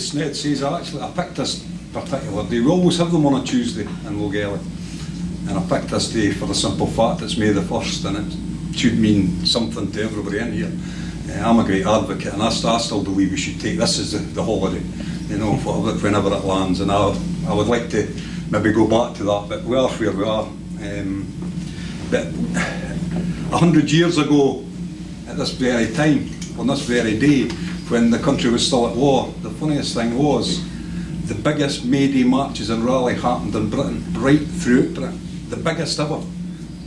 as Ned says, I picked this particular day. We always have them on a Tuesday in Logelly. And I picked this day for the simple fact it's May the 1st, and it should mean something to everybody in here. I'm a great advocate, and I still believe we should take this as the holiday, you know, whenever it lands. And I would like to maybe go back to that, but we are where we are. But 100 years ago, at this very time, on this very day, when the country was still at war, the funniest thing was the biggest May Day marches and rally happened in Britain, right throughout Britain. The biggest ever,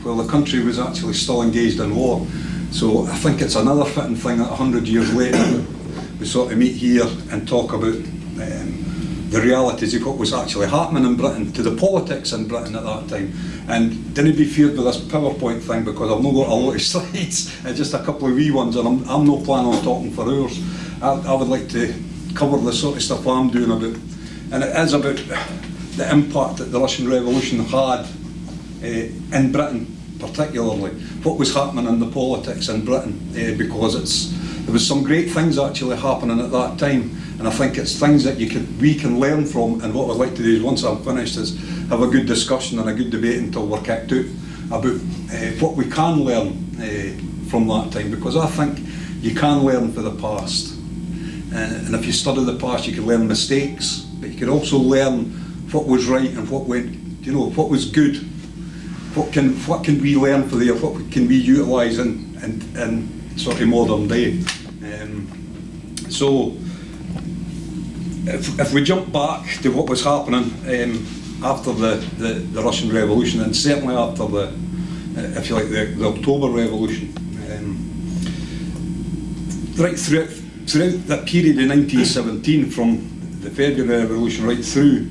while the country was actually still engaged in war. So I think it's another fitting thing that 100 years later we sort of meet here and talk about the realities of what was actually happening in Britain, to the politics in Britain at that time. And didn't be feared with this PowerPoint thing, because I've not got a lot of slides, just a couple of wee ones, and I'm not planning on talking for hours. I would like to cover the sort of stuff I'm doing about, and it is about the impact that the Russian Revolution had in Britain, particularly what was happening in the politics in Britain, because there was some great things actually happening at that time, and I think it's things that we can learn from. And what I'd like to do is, once I'm finished, is have a good discussion and a good debate until we're kicked out about what we can learn from that time, because I think you can learn from the past, and if you study the past you can learn mistakes, but you can also learn what was right and what went, you know, what was good. What can we learn from there? What can we utilise in sort of modern day? So, if we jump back to what was happening after the Russian Revolution, and certainly after if you like, the October Revolution, right throughout that period in 1917, from the February Revolution right through,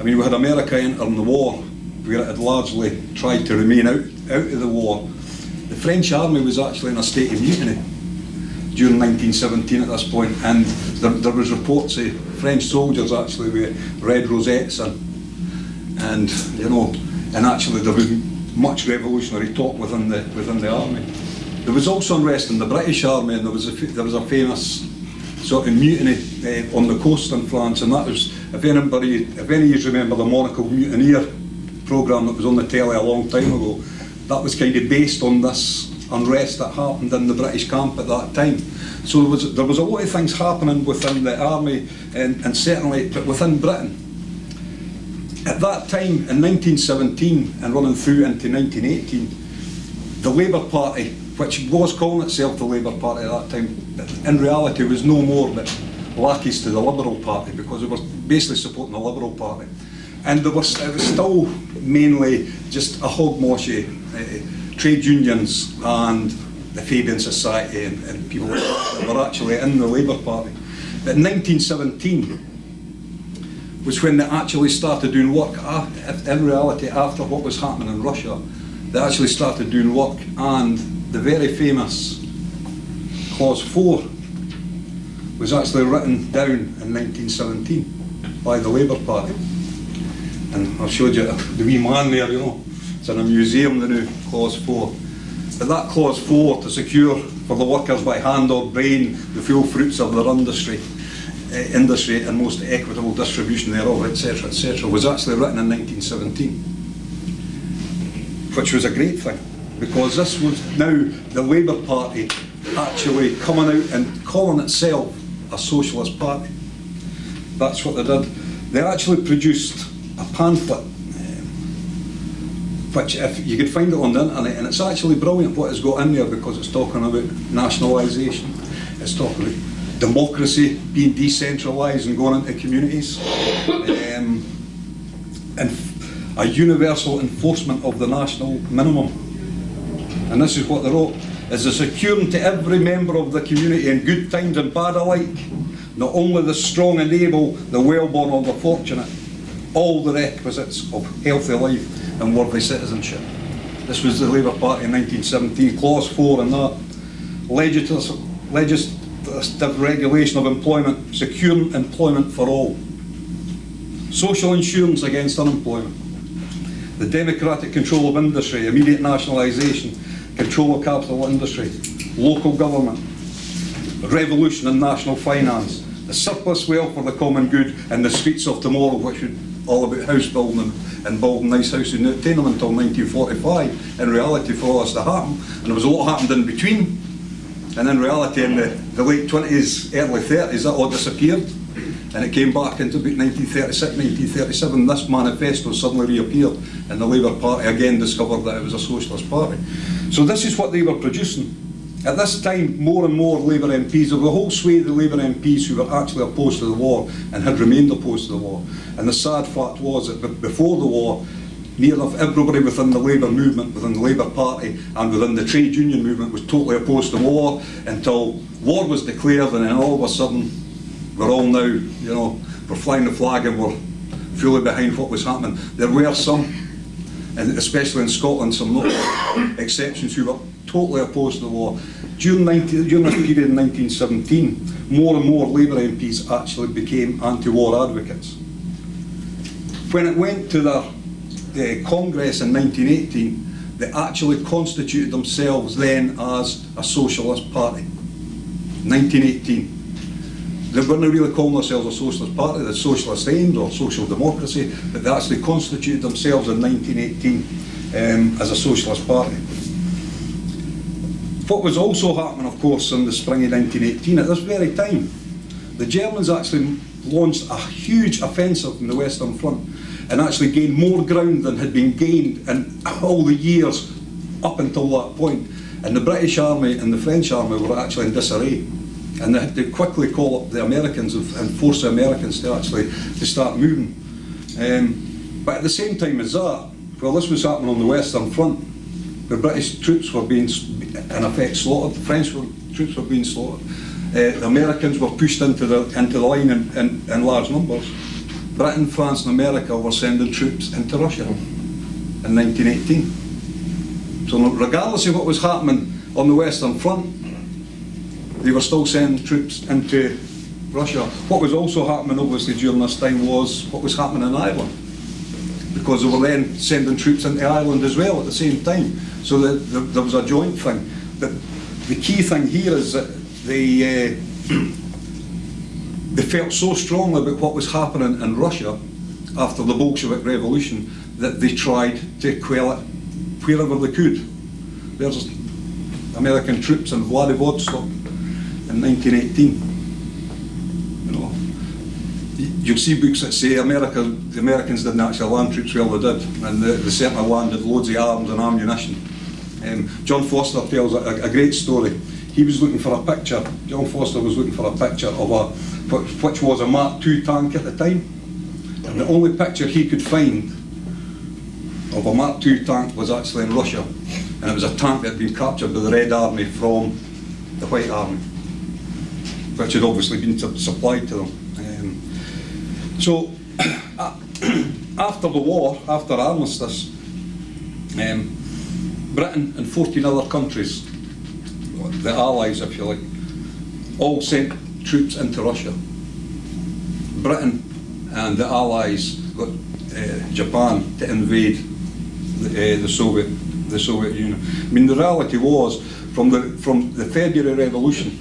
I mean, we had America entering the war, where it had largely tried to remain out of the war. The French army was actually in a state of mutiny during 1917 at this point, and there was reports of French soldiers actually with red rosettes and you know, and actually there was much revolutionary talk within the army. There was also unrest in the British army, and there was a famous sort of mutiny on the coast in France, and that was, if any of you remember the Monocle Mutineer programme that was on the telly a long time ago, that was kind of based on this unrest that happened in the British camp at that time. So there was a lot of things happening within the army, and certainly within Britain. At that time, in 1917 and running through into 1918, the Labour Party, which was calling itself the Labour Party at that time, in reality was no more but lackeys to the Liberal Party, because it was basically supporting the Liberal Party. And it was still mainly just a hogwash of trade unions and the Fabian Society and people that were actually in the Labour Party. But in 1917 was when they actually started doing work, in reality after what was happening in Russia, they actually started doing work, and the very famous Clause 4 was actually written down in 1917 by the Labour Party. And I've showed you the wee man there, you know, it's in a museum, the new Clause 4. But that Clause 4, to secure for the workers by hand or brain the full fruits of their industry and most equitable distribution thereof, etc., was actually written in 1917. Which was a great thing, because this was now the Labour Party actually coming out and calling itself a socialist party. That's what they did. They actually produced a pamphlet, which if you could find it on the internet, and it's actually brilliant what it's got in there, because it's talking about nationalisation, it's talking about democracy being decentralised and going into communities, and a universal enforcement of the national minimum. And this is what they wrote: is the securing to every member of the community in good times and bad alike, not only the strong and able, the well-born or the fortunate, all the requisites of healthy life and worthy citizenship. This was the Labour Party in 1917, Clause 4 in that. Legislative regulation of employment, securing employment for all. Social insurance against unemployment. The democratic control of industry, immediate nationalisation, control of capital industry, local government, revolution in national finance, The surplus wealth for the common good and the streets of tomorrow, which would all about house building and building nice houses and obtain them until 1945, in reality, for all this to happen. And there was a lot happened in between. And in reality, in the late 20s, early 30s, that all disappeared. And it came back into about 1936, 1937. This manifesto suddenly reappeared, and the Labour Party again discovered that it was a socialist party. So this is what they were producing. At this time, more and more Labour MPs, there was a whole swathe of Labour MPs who were actually opposed to the war and had remained opposed to the war. And the sad fact was that before the war, near enough everybody within the Labour movement, within the Labour Party and within the trade union movement was totally opposed to war, until war was declared, and then all of a sudden we're all now, you know, we're flying the flag and we're fully behind what was happening. There were some, and especially in Scotland, some notable exceptions who were totally opposed to the war. During this period in 1917, more and more Labour MPs actually became anti-war advocates. When it went to the Congress in 1918, they actually constituted themselves then as a socialist party. 1918. They weren't really calling themselves a socialist party, the socialist aims or social democracy, but they actually constituted themselves in 1918 as a socialist party. What was also happening, of course, in the spring of 1918, at this very time, the Germans actually launched a huge offensive in the Western Front and actually gained more ground than had been gained in all the years up until that point. And the British Army and the French Army were actually in disarray. And they had to quickly call up the Americans and force the Americans to start moving. But at the same time as that, while this was happening on the Western Front, the British troops were being, in effect, slaughtered. The French troops were being slaughtered. The Americans were pushed into the line in large numbers. Britain, France and America were sending troops into Russia in 1918. So regardless of what was happening on the Western Front, they were still sending troops into Russia. What was also happening obviously during this time was what was happening in Ireland, because they were then sending troops into Ireland as well at the same time. So there was a joint thing. But the key thing here is that they felt so strongly about what was happening in Russia after the Bolshevik Revolution that they tried to quell it wherever they could. There's American troops in Vladivostok in 1918. You know, you'll see books that say the Americans didn't actually land troops where they did, and they certainly landed loads of arms and ammunition. John Foster tells a great story. He was looking for a picture. John Foster was looking for a picture of which was a Mark II tank at the time, and the only picture he could find of a Mark II tank was actually in Russia, and it was a tank that had been captured by the Red Army from the White Army, which had obviously been supplied to them. So after the war, after armistice, Britain and 14 other countries, the Allies if you like, all sent troops into Russia. Britain and the Allies got Japan to invade the Soviet Union. I mean, the reality was, from the February Revolution,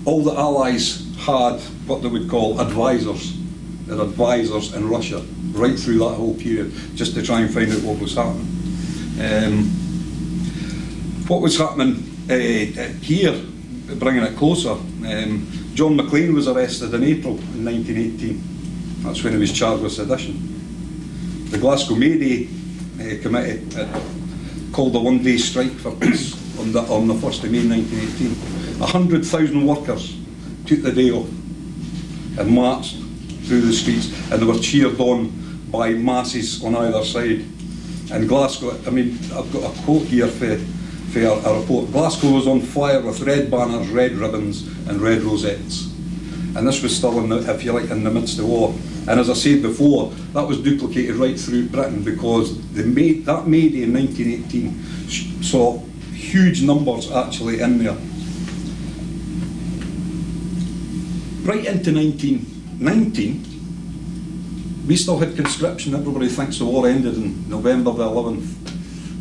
all the Allies had what they would call advisors. They had advisors in Russia right through that whole period, just to try and find out what was happening. What was happening here, bringing it closer, John Maclean was arrested in April in 1918. That's when he was charged with sedition. The Glasgow May Day Committee called a one-day strike for peace on the 1st of May 1918. 100,000 workers took the day off and marched through the streets, and they were cheered on by masses on either side. And Glasgow, I mean, I've got a quote here for a report. Glasgow was on fire with red banners, red ribbons and red rosettes. And this was still, if you like, in the midst of war. And as I said before, that was duplicated right through Britain, because that May Day in 1918 saw huge numbers actually in there. Right into 1919, we still had conscription. Everybody thinks the war ended in November the 11th,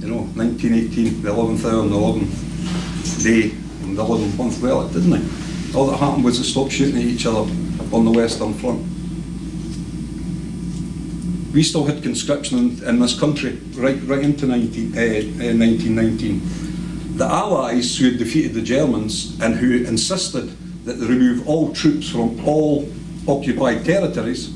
1918, the 11th hour and the 11th day and the 11th month. Well, it didn't. All that happened was they stopped shooting at each other on the Western Front. We still had conscription in this country right into 1919. The Allies, who had defeated the Germans and who insisted that they remove all troops from all occupied territories,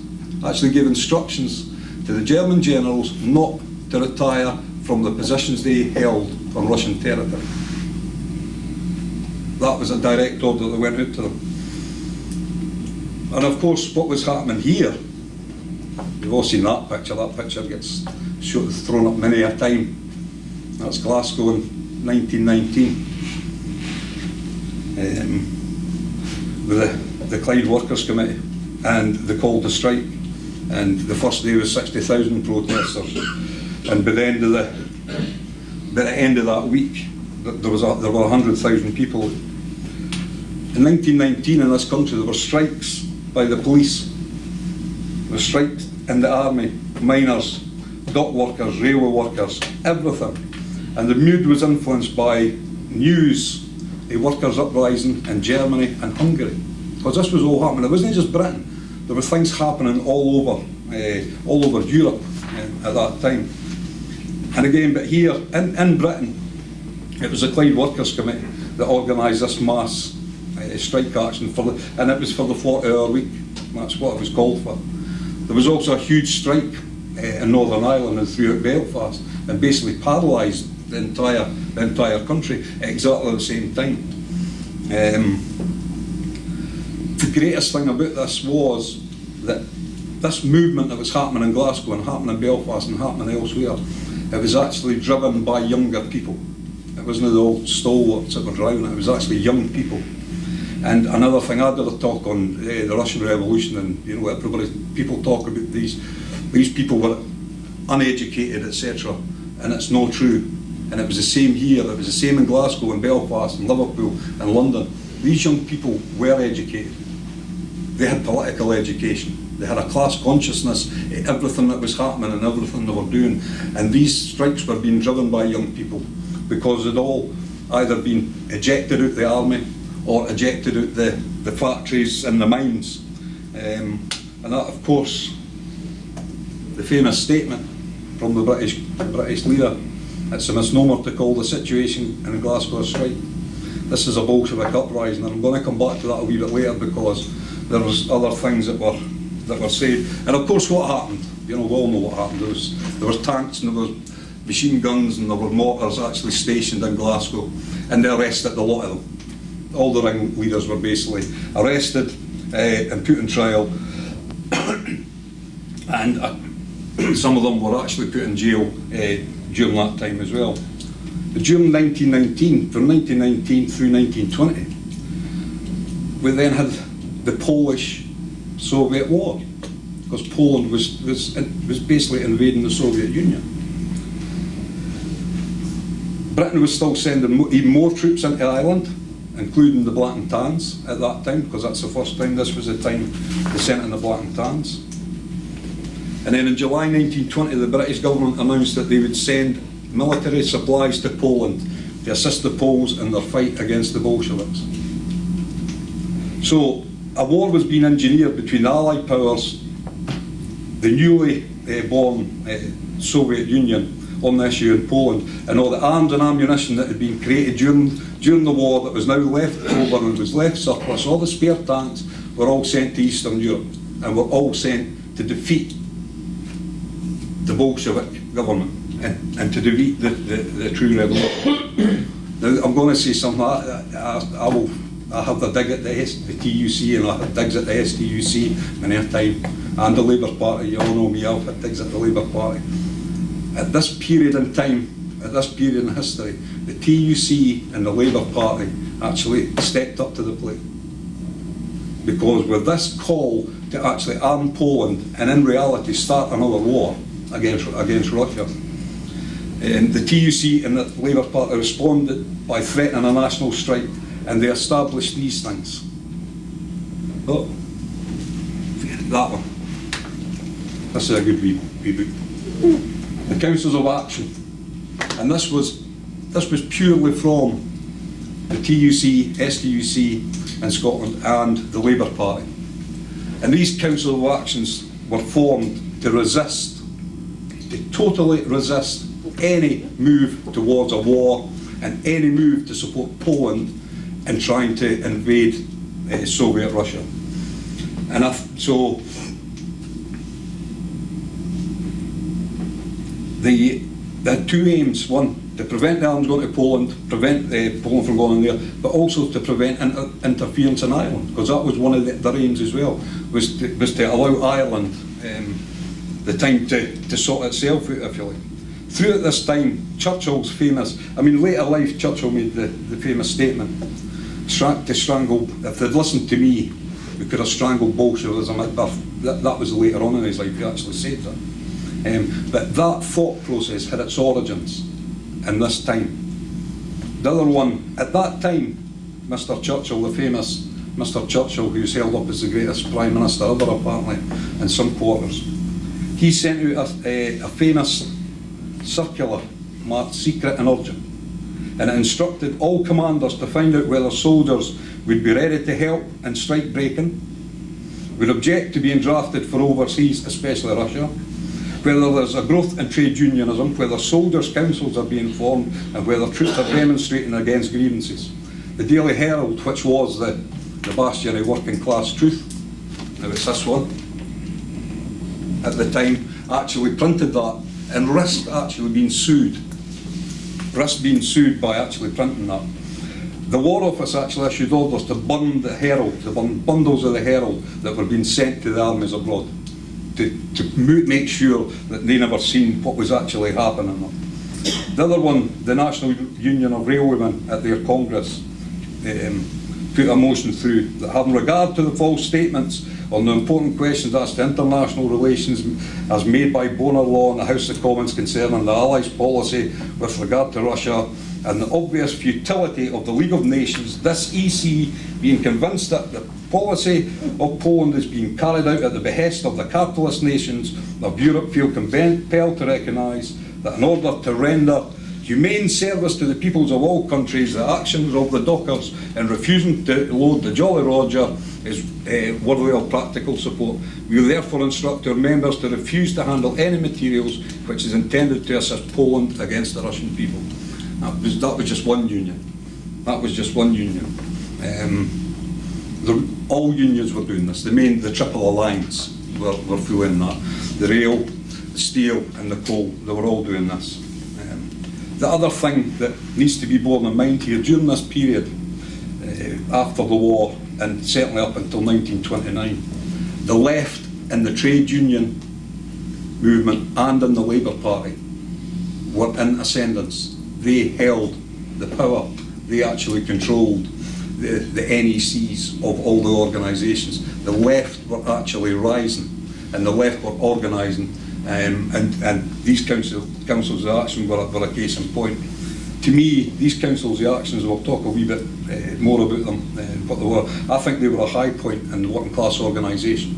actually gave instructions to the German generals not to retire from the positions they held on Russian territory. That was a direct order that went out to them. And of course, what was happening here, you've all seen that picture. That picture gets thrown up many a time. That's Glasgow in 1919. With the Clyde Workers' Committee and the call to strike. And the first day was 60,000 protesters. And by the end of that week, there were 100,000 people. In 1919 in this country, there were strikes by the police. There were strikes in the army, miners, dock workers, railway workers, everything. And the mood was influenced by news, a workers' uprising in Germany and Hungary. Because this was all happening. It wasn't just Britain. There were things happening all over Europe at that time. And again, but here in Britain, it was the Clyde Workers' Committee that organised this mass strike action, and it was for the 40-hour week. That's what it was called for. There was also a huge strike in Northern Ireland and throughout Belfast, and basically paralysed the entire country at exactly the same time. The greatest thing about this was that this movement that was happening in Glasgow and happening in Belfast and happening elsewhere, it was actually driven by younger people. It wasn't the old stalwarts that were driving it, it was actually young people. And another thing, I did a talk on the Russian Revolution, and people talk about these people were uneducated, etc. And it's not true. And it was the same here, it was the same in Glasgow and Belfast and Liverpool and London. These young people were educated. They had political education. They had a class consciousness in everything that was happening and everything they were doing. And these strikes were being driven by young people because they'd all either been ejected out the army or ejected out the factories and the mines. And that, of course, the famous statement from the British leader, it's a misnomer to call the situation in Glasgow a strike. This is a Bolshevik uprising, and I'm going to come back to that a wee bit later because there was other things that were said. And of course, what happened? We all know what happened. There was tanks and there was machine guns and there were mortars actually stationed in Glasgow, and they arrested a lot of them. All the ringleaders were basically arrested and put in trial, and some of them were actually put in jail during that time as well. But during 1919, from 1919 through 1920, we then had the Polish-Soviet War, because Poland was basically invading the Soviet Union. Britain was still sending even more troops into Ireland, including the Black and Tans at that time, because that's the first time. This was the time they sent in the Black and Tans. And then in July 1920, the British government announced that they would send military supplies to Poland to assist the Poles in their fight against the Bolsheviks. So a war was being engineered between the Allied powers, the newly born Soviet Union on the issue in Poland, and all the arms and ammunition that had been created during the war that was now left over and was left surplus. All the spare tanks were all sent to Eastern Europe and were all sent to defeat the Bolshevik government and to defeat the true revolution. Now, I'm going to say something. I have the dig at the TUC, and I have digs at the STUC many a time, and the Labour Party. You all know me, I've had digs at the Labour Party. At this period in time, at this period in history, the TUC and the Labour Party actually stepped up to the plate. Because with this call to actually arm Poland and in reality start another war against Russia, and the TUC and the Labour Party responded by threatening a national strike, and they established these things. Oh, that one. This is a good wee book. The Councils of Action, and this was purely from the TUC, STUC, in Scotland and the Labour Party. And these council of actions were formed to resist, to totally resist any move towards a war and any move to support Poland in trying to invade Soviet Russia. And so they had two aims: one, to prevent the arms going to Poland, prevent Poland from going in there, but also to prevent interference in Ireland, because that was one of their aims as well, was to allow Ireland the time to sort itself out, if you like. Throughout this time, Churchill's famous, I mean, later life, Churchill made the famous statement, to strangle, if they'd listened to me, we could have strangled Bolshevism at birth. That was later on in his life, he actually said that. But that thought process had its origins in this time. The other one, at that time, Mr. Churchill, the famous Mr. Churchill, who's held up as the greatest Prime Minister ever, apparently, in some quarters, he sent out a famous circular marked secret and urgent, and it instructed all commanders to find out whether soldiers would be ready to help in strike breaking, would object to being drafted for overseas, especially Russia, whether there's a growth in trade unionism, whether soldiers' councils are being formed, and whether troops are demonstrating against grievances. The Daily Herald, which was the bastion of working class truth, now it's this one, at the time, actually printed that and risked actually being sued. Risked being sued by actually printing that. The War Office actually issued orders to burn the Herald, to burn bundles of the Herald that were being sent to the armies abroad, to make sure that they never seen what was actually happening. The other one, the National Union of Railwaymen at their Congress put a motion through that, having regard to the false statements on the important questions as to international relations as made by Bonar Law in the House of Commons concerning the Allies' policy with regard to Russia and the obvious futility of the League of Nations, this EC being convinced that the policy of Poland is being carried out at the behest of the capitalist nations of Europe, feel compelled to recognise that in order to render humane service to the peoples of all countries, the actions of the dockers in refusing to load the Jolly Roger is worthy of practical support. We therefore instruct our members to refuse to handle any materials which is intended to assist Poland against the Russian people. That was just one union. That was just one union. All unions were doing this. The Triple Alliance were doing that. The rail, the steel and the coal, they were all doing this. The other thing that needs to be borne in mind here, during this period, after the war, and certainly up until 1929, the left in the trade union movement and in the Labour Party were in ascendance. They held the power. They actually controlled the NECs of all the organisations. The left were actually rising, and the left were organising, and these councils of action were a case in point. To me, these councils of actions, we'll talk a wee bit more about them, what they were. I think they were a high point in the working class organisation.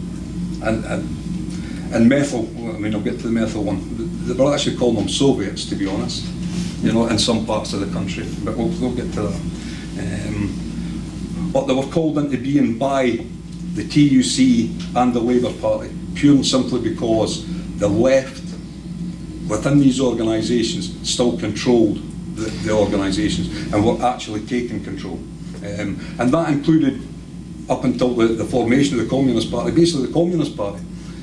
And methyl, I mean, I'll get to the methyl one. They were actually calling them Soviets, to be honest, you know, in some parts of the country, but we'll get to that. But they were called into being by the TUC and the Labour Party, pure and simply because the left within these organisations still controlled the organisations and were actually taking control. And that included, up until the formation of the Communist Party, basically the Communist Party,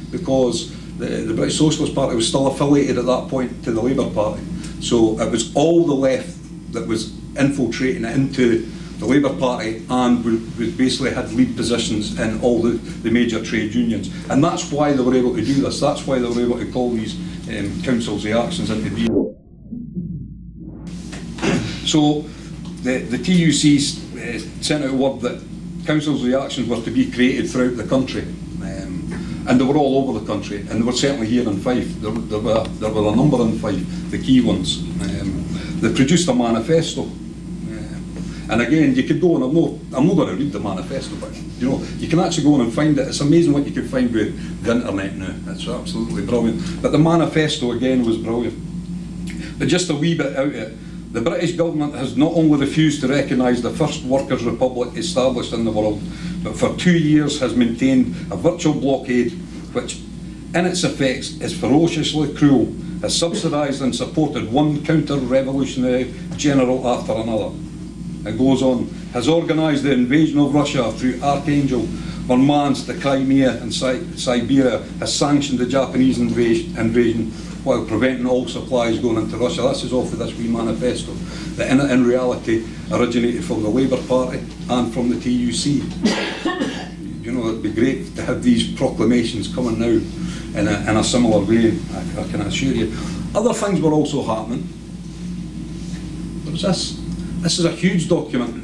because the British Socialist Party was still affiliated at that point to the Labour Party. So it was all the left that was infiltrating into the Labour Party and basically had lead positions in all the major trade unions. And that's why they were able to do this. That's why they were able to call these councils of actions into being. So the TUC sent out word that councils of actions were to be created throughout the country. And they were all over the country, and they were certainly here in Fife. There were a number in Fife, the key ones. They produced a manifesto. And again, you could go, and I'm not going to read the manifesto, but you know, you can actually go on and find it. It's amazing what you can find with the internet now. It's absolutely brilliant. But the manifesto again was brilliant. But just a wee bit out of it, The British government has not only refused to recognise the first workers' republic established in the world, but for 2 years has maintained a virtual blockade which, in its effects, is ferociously cruel, has subsidised and supported one counter-revolutionary general after another. It goes on, has organised the invasion of Russia through Archangel, Murmansk, the Crimea and Siberia, has sanctioned the Japanese invasion while preventing all supplies going into Russia. This is off of this wee manifesto that in reality originated from the Labour Party and from the TUC. You know, it'd be great to have these proclamations coming now in a similar way, I can assure you. Other things were also happening. What is this? This is a huge document.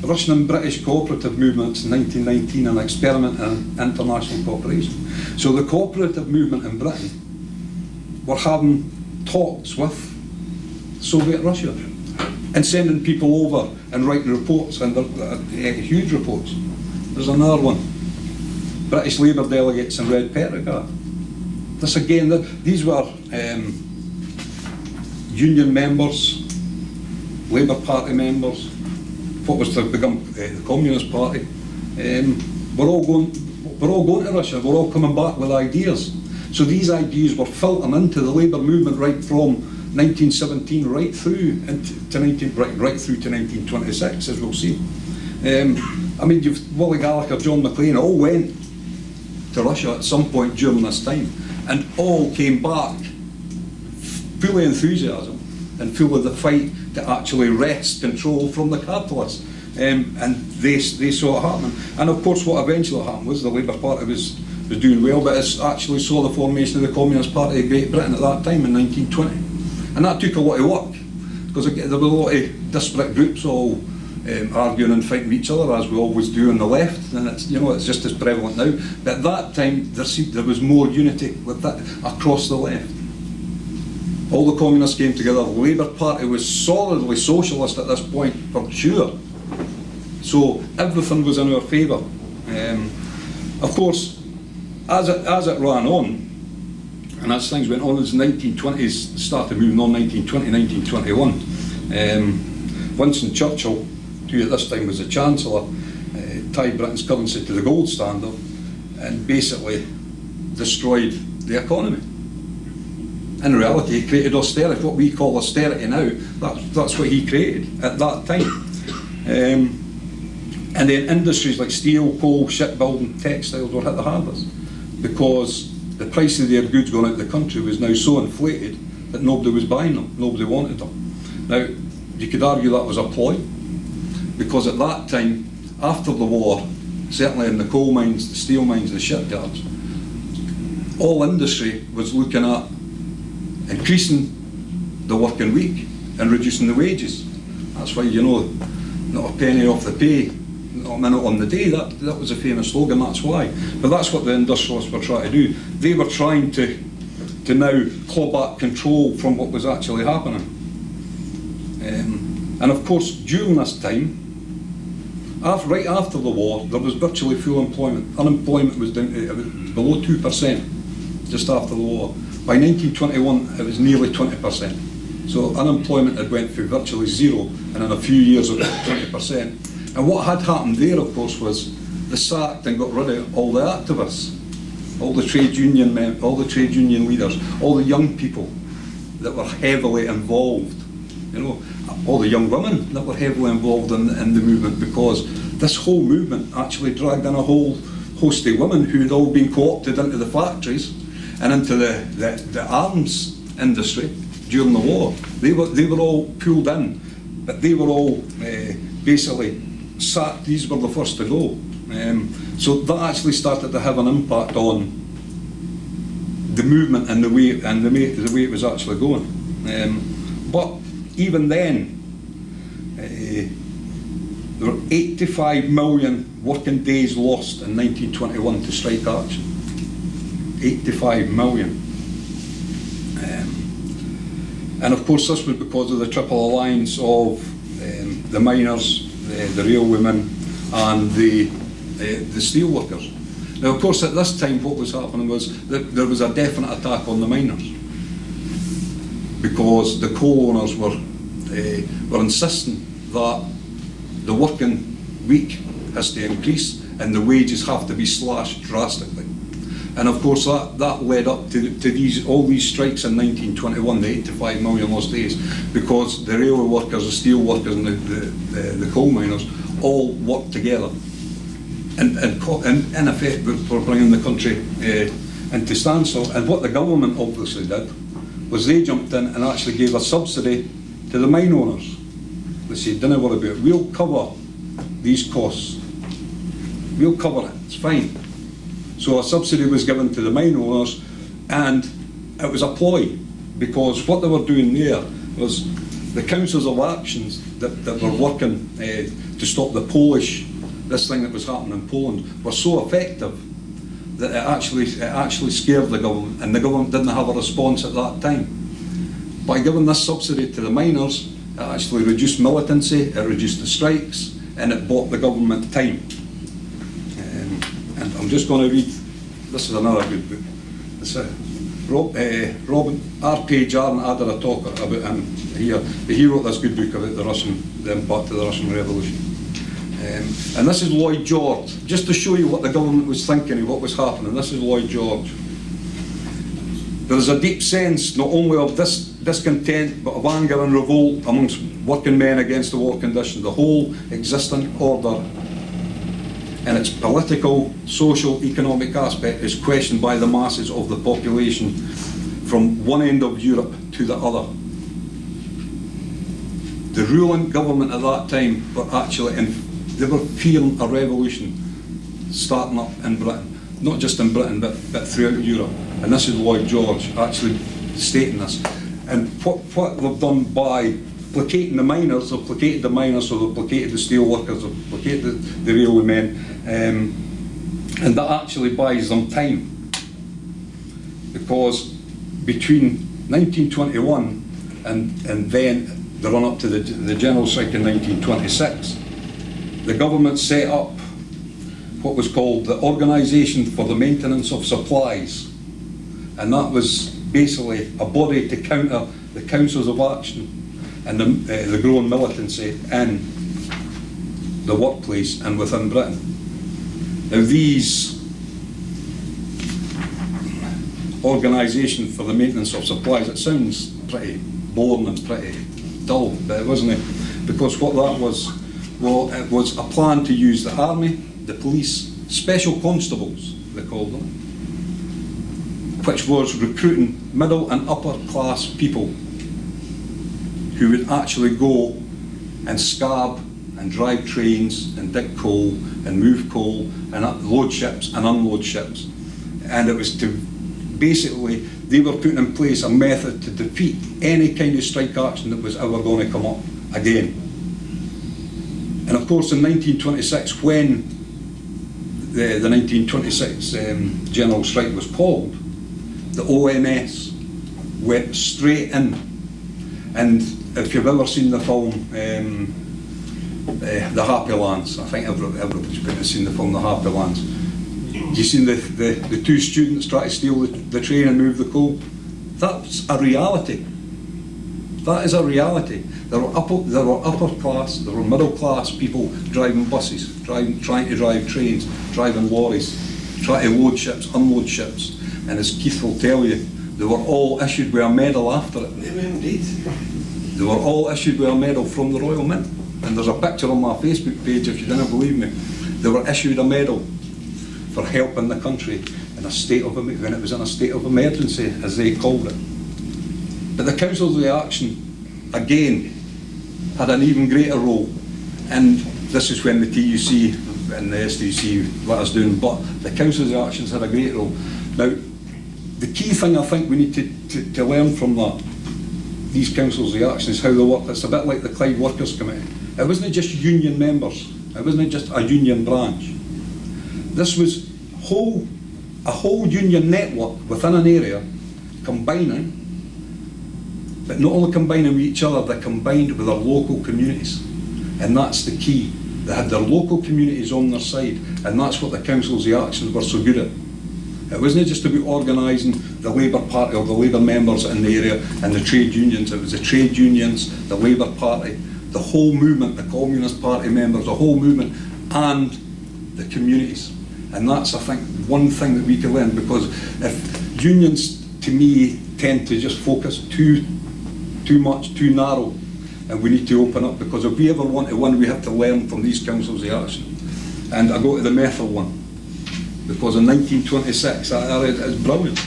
The Russian and British cooperative movements in 1919, an experiment in international cooperation. So the cooperative movement in Britain were having talks with Soviet Russia and sending people over and writing reports, and huge reports. There's another one. British Labour delegates in Red Petrograd. This again, these were union members, Labour Party members, what was to become the Communist Party. We're all going to Russia. We're all coming back with ideas. So these ideas were filtering into the Labour movement right from 1917 right through to 1926, as we'll see. I mean, Willie Gallagher, John Maclean all went to Russia at some point during this time, and all came back full of enthusiasm and full of the fight to actually wrest control from the capitalists. And they saw it happening. And of course what eventually happened was the Labour Party was doing well, but it actually saw the formation of the Communist Party of Great Britain at that time in 1920. And that took a lot of work, because there were a lot of disparate groups all arguing and fighting with each other, as we always do on the left, and it's, you know, it's just as prevalent now. But at that time there was more unity with that across the left. All the communists came together. The Labour Party was solidly socialist at this point, for sure. So everything was in our favour. Of course, as it ran on, and as things went on, as the 1920s started moving on, 1920, 1921, Winston Churchill, who at this time was the Chancellor, tied Britain's currency to the gold standard and basically destroyed the economy. In reality, he created austerity, what we call austerity now. That's what he created at that time. And then industries like steel, coal, shipbuilding, textiles were hit the hardest, because the price of their goods going out of the country was now so inflated that nobody was buying them, nobody wanted them. Now, you could argue that was a ploy, because at that time, after the war, certainly in the coal mines, the steel mines, the shipyards, all industry was looking at increasing the working week and reducing the wages. That's why, you know, not a penny off the pay, not a minute on the day. That was a famous slogan, that's why. But that's what the industrialists were trying to do. They were trying to now claw back control from what was actually happening. And of course, during this time, right after the war, there was virtually full employment. Unemployment was down to below 2% just after the war. By 1921, it was nearly 20%. So unemployment had went through virtually zero, and in a few years it was 20%. And what had happened there, of course, was they sacked and got rid of all the activists, all the trade union men, all the trade union leaders, all the young people that were heavily involved. You know, all the young women that were heavily involved in the movement, because this whole movement actually dragged in a whole host of women who had all been co-opted into the factories and into the arms industry during the war. They were all pulled in, but they were all basically sacked. These were the first to go. So that actually started to have an impact on the movement and the way it was actually going. But even then, there were 85 million working days lost in 1921 to strike action. 85 million. And of course this was because of the triple alliance of the miners, the railwomen and the steelworkers. Now of course at this time what was happening was that there was a definite attack on the miners, because the coal owners were were insisting that the working week has to increase and the wages have to be slashed drastically. And of course that led up to all these strikes in 1921, the 8 to 5 million lost days, because the railway workers, the steel workers and the coal miners all worked together. And in effect were bringing the country into standstill. And what the government obviously did was they jumped in and actually gave a subsidy to the mine owners. They said, don't worry about it, we'll cover these costs. We'll cover it, it's fine. So a subsidy was given to the mine owners, and it was a ploy, because what they were doing there was the councils of actions that were working to stop this thing that was happening in Poland were so effective that it actually scared the government, and the government didn't have a response at that time. By giving this subsidy to the miners, it actually reduced militancy, it reduced the strikes, and it bought the government time. And I'm just going to read, this is another good book. It's Robin R.P. Jarn added a talk about him here. He wrote this good book about the impact of the Russian Revolution. And this is Lloyd George, just to show you what the government was thinking and what was happening. This is Lloyd George. There is a deep sense not only of discontent but of anger and revolt amongst working men against the war condition. The whole existing order and its political, social, economic aspect is questioned by the masses of the population from one end of Europe to the other. The ruling government at that time were actually they were fearing a revolution starting up in Britain, not just in Britain but throughout Europe. And this is Lloyd George actually stating this. And what they've done by placating the miners, they've placated the miners, so they've placated the steel workers, they've placated the railway men, and that actually buys them time, because between 1921 and then the run up to the general strike in 1926, the government set up what was called the Organisation for the Maintenance of Supplies, and that was basically a body to counter the councils of action and the growing militancy in the workplace and within Britain. Now these organisation for the maintenance of supplies, it sounds pretty boring and pretty dull, but it wasn't, because what that was, well, it was a plan to use the army, the police, special constables, they called them, which was recruiting middle and upper class people who would actually go and scab and drive trains and dig coal and move coal and load ships and unload ships. And it was to basically, they were putting in place a method to defeat any kind of strike action that was ever going to come up again. And of course in 1926, when the 1926 general strike was called, the OMS went straight in. And if you've ever seen the film The Happy Lands, I think everybody's probably seen the film The Happy Lands. You seen the two students try to steal the train and move the coal? That's a reality. That is a reality. There were upper class, there were middle class people driving buses, trying to drive trains, driving lorries, trying to load ships, unload ships. And as Keith will tell you, they were all issued with a medal after it. Indeed. They were all issued with a medal from the Royal Mint. And there's a picture on my Facebook page if you didn't believe me. They were issued a medal for helping the country in a state of, when it was in a state of emergency, as they called it. But the councils of the action, again, had an even greater role. And this is when the TUC and the STC let us down, but the councils of actions had a great role. Now, the key thing I think we need to learn from that, these councils of action, is how they work. It's a bit like the Clyde Workers Committee. It wasn't just union members, it wasn't just a union branch. This was a whole union network within an area combining, but not only combining with each other, they combined with their local communities. And that's the key. They had their local communities on their side, and that's what the councils of action were so good at. It wasn't just about organising the Labour Party or the Labour members in the area and the trade unions. It was the trade unions, the Labour Party, the whole movement, the Communist Party members, the whole movement, and the communities. And that's, I think, one thing that we can learn, because if unions, to me, tend to just focus too much, too narrow, and we need to open up, because if we ever want to win, we have to learn from these councils of action. And I go to the methyl one, because in 1926, it's brilliant.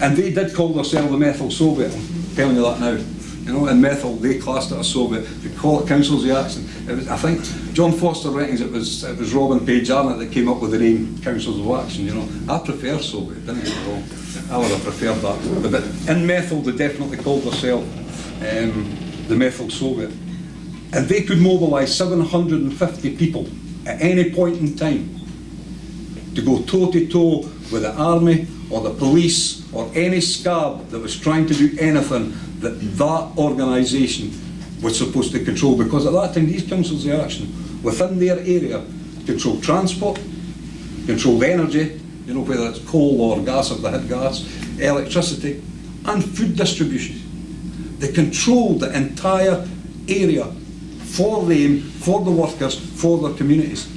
And they did call themselves the Methyl Soviet, I'm telling you that now. You know, in methyl, they classed it as Soviet. They call it councils of action. It was, I think John Foster reckons it was Robin Page Arnott that came up with the name councils of action. You know, I prefer Soviet, don't get me wrong. I would have preferred that. But in methyl, they definitely called themselves the Methyl Soviet. And they could mobilise 750 people at any point in time to go toe-to-toe with the army or the police or any scab that was trying to do anything that organisation was supposed to control. Because at that time, these councils of action, within their area, controlled transport, controlled energy, you know, whether it's coal or gas, if they had gas, electricity, and food distribution. They controlled the entire area for them, for the workers, for their communities.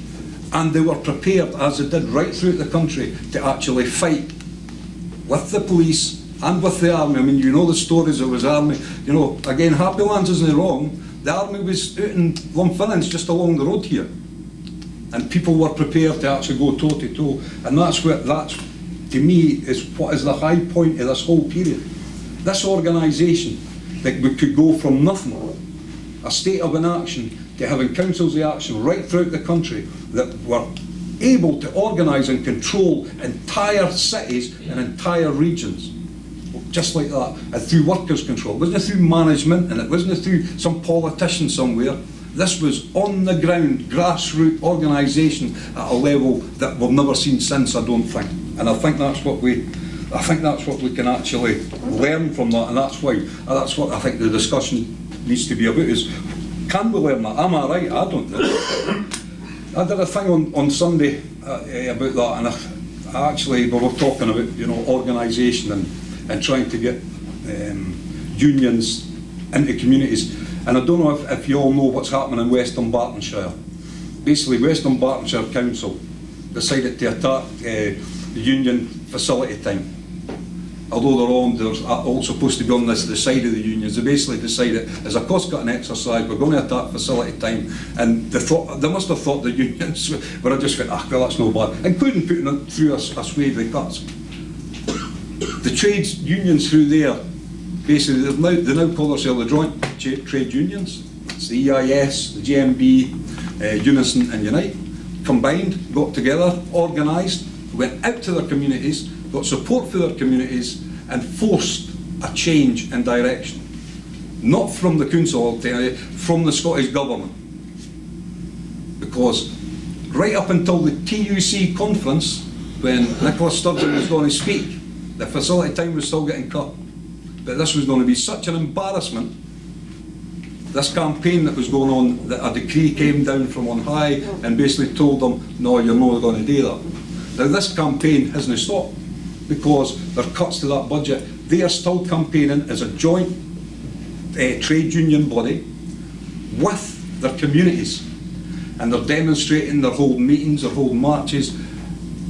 And they were prepared, as they did right throughout the country, to actually fight with the police and with the army. I mean, you know the stories of his army. You know, again, Happy Lands isn't wrong. The army was out in Lumfinance, just along the road here. And people were prepared to actually go toe-to-toe. And that's, to me, is what is the high point of this whole period. This organisation, that we could go from nothing, a state of inaction, to having councils of action right throughout the country that were able to organise and control entire cities and entire regions, just like that, and through workers' control. It wasn't through management, and it wasn't through some politician somewhere. This was on the ground, grassroots organisation at a level that we've never seen since, I don't think. And I think that's what we can actually learn from that, and that's what I think the discussion needs to be about, is can we learn that? Am I right? I don't know. I did a thing on Sunday about that, and I actually, we were talking about, you know, organisation and trying to get unions into communities. And I don't know if you all know what's happening in West Dunbartonshire. Basically, West Dunbartonshire Council decided to attack the union facility time. Although they're all supposed to be on the side of the unions, they basically decided, as a cost-cutting exercise, we're going to attack facility time. And they must have thought the unions were just went, well, that's no bad, including putting it through a swathe of cuts. The trades unions through there, basically, they now call themselves the Joint Trade Unions. It's the EIS, the GMB, Unison and Unite, combined, got together, organised, went out to their communities, got support for their communities, and forced a change in direction. Not from the council, I'll tell you, from the Scottish Government. Because right up until the TUC conference, when Nicola Sturgeon was going to speak, the facility time was still getting cut. But this was going to be such an embarrassment, this campaign that was going on, that a decree came down from on high and basically told them, no, you're not going to do that. Now this campaign hasn't stopped, because there are cuts to that budget. They are still campaigning as a joint trade union body with their communities, and they're demonstrating, they're holding meetings, they're holding marches,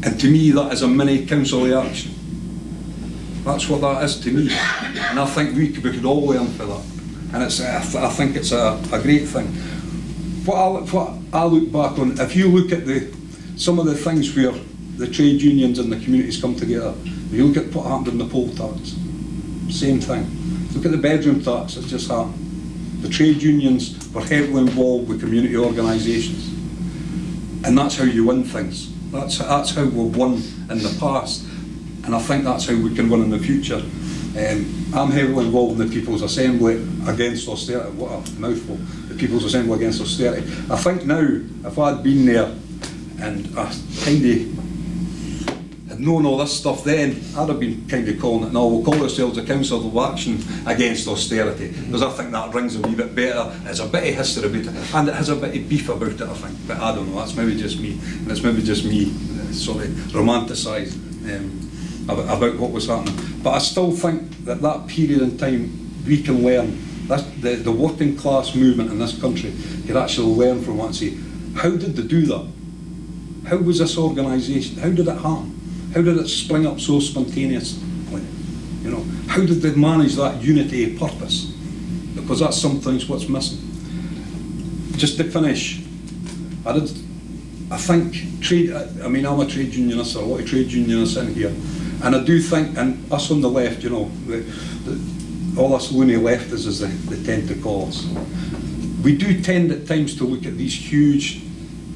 and to me that is a mini council of action. That's what that is to me, and I think we could all learn for that, and I think it's a great thing. What I look back on, if you look at some of the things where the trade unions and the communities come together, if you look at what happened in the poll tax, same thing. Look at the bedroom tax that just happened. The trade unions were heavily involved with community organisations, and that's how you win things. That's how we've won in the past, and I think that's how we can win in the future. I'm heavily involved in the People's Assembly against austerity. What a mouthful. The People's Assembly against austerity. I think now, if I'd been there and I kind of had known all this stuff then, I'd have been kind of calling it, no, we'll call ourselves the Council of Action Against Austerity, because I think that rings a wee bit better. There's a bit of history about it, and it has a bit of beef about it, I think. But I don't know, that's maybe just me, and it's maybe just me sort of romanticising. about what was happening. But I still think that that period in time we can learn. That's the working class movement in this country could actually learn from what and say, how did they do that? How was this organisation? How did it happen? How did it spring up so spontaneously? You know, how did they manage that unity of purpose? Because that's sometimes what's missing. Just to finish, I think trade. I mean, I'm a trade unionist. There are a lot of trade unionists in here, and I do think, and us on the left, you know, all us loony leftists, as they tend to call us, we do tend at times to look at these huge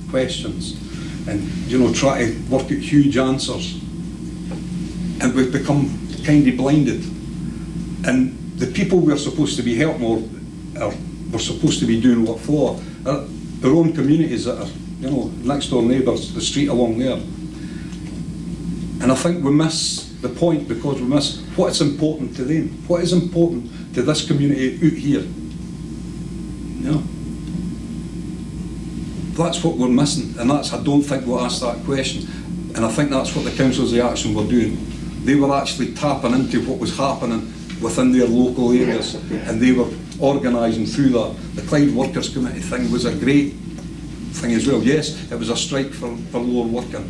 questions and, you know, try to work out huge answers, and we've become kind of blinded. And the people we're supposed to be helping, or we're supposed to be doing what for, are our own communities that are, you know, next door neighbours, the street along there. And I think we miss the point because we miss what's important to them. What is important to this community out here? You know? That's what we're missing, and I don't think we'll ask that question. And I think that's what the Councils of Action were doing. They were actually tapping into what was happening within their local areas, and they were organising through that. The Clyde Workers' Committee thing was a great thing as well. Yes, it was a strike for lower working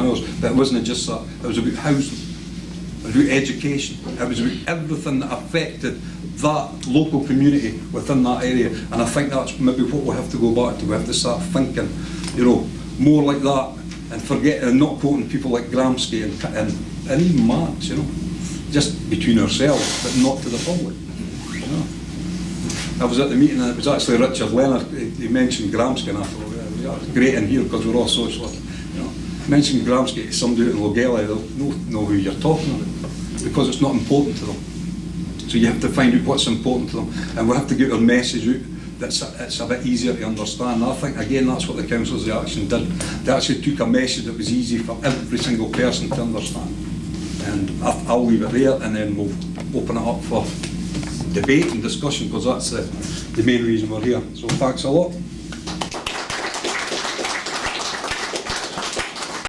hours, but it wasn't just that. It was about housing, it was about education, it was about everything that affected that local community within that area. And I think that's maybe what we have to go back to. We have to start thinking, you know, more like that, and forget and not quoting people like Gramsci and even Marx, you know, just between ourselves, but not to the public. You know? I was at the meeting and it was actually Richard Leonard. He mentioned Gramsci, and I thought, yeah, it's great in here because we're all socialists. You know, mentioning Gramsci to somebody out in Logella, they'll know who you're talking about because it's not important to them. So you have to find out what's important to them, and we have to get our message out. It's a bit easier to understand. And I think, again, that's what the Councils of Action did. They actually took a message that was easy for every single person to understand. And I'll leave it there, and then we'll open it up for debate and discussion, because that's the main reason we're here. So thanks a lot.